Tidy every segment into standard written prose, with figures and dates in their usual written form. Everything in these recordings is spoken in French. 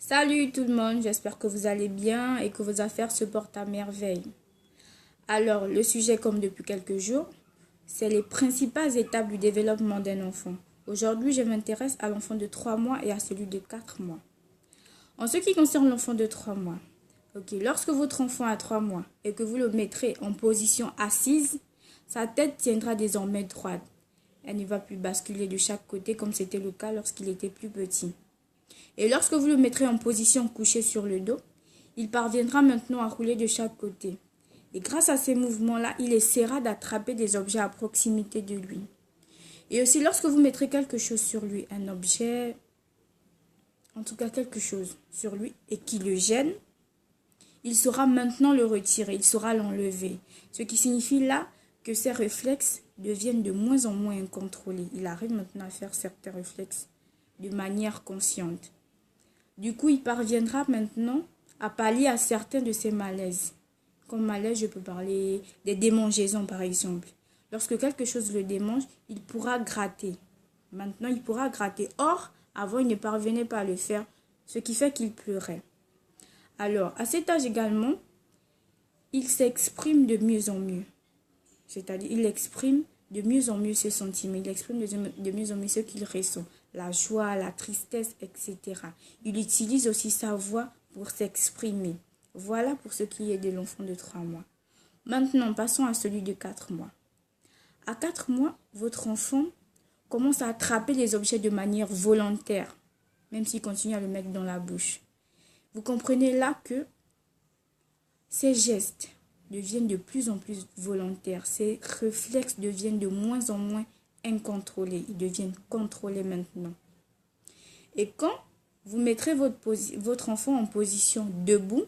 Salut tout le monde, j'espère que vous allez bien et que vos affaires se portent à merveille. Alors, le sujet comme depuis quelques jours, c'est les principales étapes du développement d'un enfant. Aujourd'hui, je m'intéresse à l'enfant de 3 mois et à celui de 4 mois. En ce qui concerne l'enfant de 3 mois, lorsque votre enfant a 3 mois et que vous le mettrez en position assise, sa tête tiendra désormais droite. Elle ne va plus basculer de chaque côté comme c'était le cas lorsqu'il était plus petit. Et lorsque vous le mettrez en position couché sur le dos, il parviendra maintenant à rouler de chaque côté. Et grâce à ces mouvements-là, il essaiera d'attraper des objets à proximité de lui. Et aussi, lorsque vous mettrez quelque chose sur lui, un objet, en tout cas quelque chose sur lui, et qui le gêne, il saura maintenant le retirer, il saura l'enlever. Ce qui signifie là que ses réflexes deviennent de moins en moins incontrôlés. Il arrive maintenant à faire certains réflexes de manière consciente. Du coup, il parviendra maintenant à pallier à certains de ses malaises. Comme malaise, je peux parler des démangeaisons par exemple. Lorsque quelque chose le démange, il pourra gratter. Maintenant, il pourra gratter. Or, avant, il ne parvenait pas à le faire, ce qui fait qu'il pleurait. Alors, à cet âge également, il s'exprime de mieux en mieux. C'est-à-dire, il exprime de mieux en mieux ses sentiments. Il exprime de mieux en mieux ce qu'il ressent. La joie, la tristesse, etc. Il utilise aussi sa voix pour s'exprimer. Voilà pour ce qui est de l'enfant de 3 mois. Maintenant, passons à celui de 4 mois. À 4 mois, votre enfant commence à attraper les objets de manière volontaire, même s'il continue à le mettre dans la bouche. Vous comprenez là que ces gestes deviennent de plus en plus volontaires. Ces réflexes deviennent de moins en moins incontrôlés. Ils deviennent contrôlés maintenant. Et quand vous mettrez votre enfant en position debout,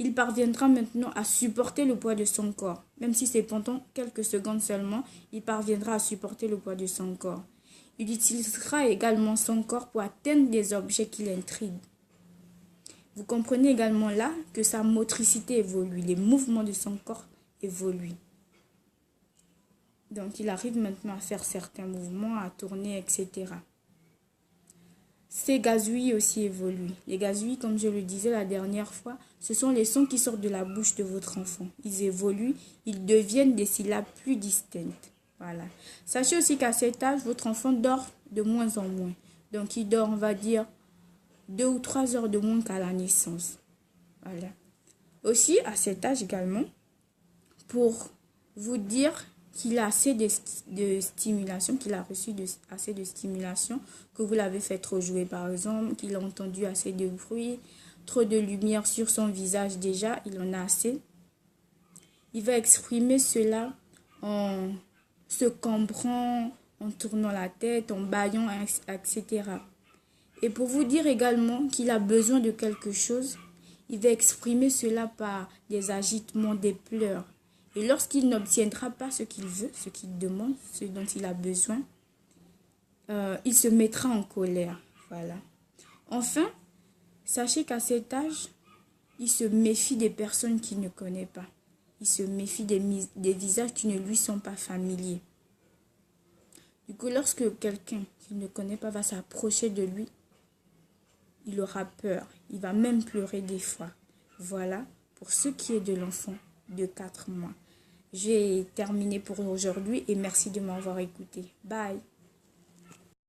il parviendra maintenant à supporter le poids de son corps. Même si c'est pendant quelques secondes seulement, il parviendra à supporter le poids de son corps. Il utilisera également son corps pour atteindre des objets qui l'intriguent. Vous comprenez également là que sa motricité évolue, les mouvements de son corps évoluent. Donc il arrive maintenant à faire certains mouvements, à tourner, etc. Ses gazouilles aussi évoluent. Les gazouilles, comme je le disais la dernière fois, ce sont les sons qui sortent de la bouche de votre enfant. Ils évoluent, ils deviennent des syllabes plus distinctes. Voilà. Sachez aussi qu'à cet âge, votre enfant dort de moins en moins. Donc il dort, on va dire, 2 ou 3 heures de moins qu'à la naissance. Voilà. Aussi, à cet âge également, pour vous dire qu'il a assez de stimulation, qu'il a reçu assez de stimulation, que vous l'avez fait trop jouer par exemple, qu'il a entendu assez de bruit, trop de lumière sur son visage déjà, il en a assez. Il va exprimer cela en se cambrant, en tournant la tête, en bâillant, etc. Et pour vous dire également qu'il a besoin de quelque chose, il va exprimer cela par des agitements, des pleurs. Et lorsqu'il n'obtiendra pas ce qu'il veut, ce qu'il demande, ce dont il a besoin, il se mettra en colère. Voilà. Enfin, sachez qu'à cet âge, il se méfie des personnes qu'il ne connaît pas. Il se méfie des visages qui ne lui sont pas familiers. Du coup, lorsque quelqu'un qu'il ne connaît pas va s'approcher de lui, il aura peur. Il va même pleurer des fois. Voilà pour ce qui est de l'enfant de 4 mois. J'ai terminé pour aujourd'hui et merci de m'avoir écouté. Bye.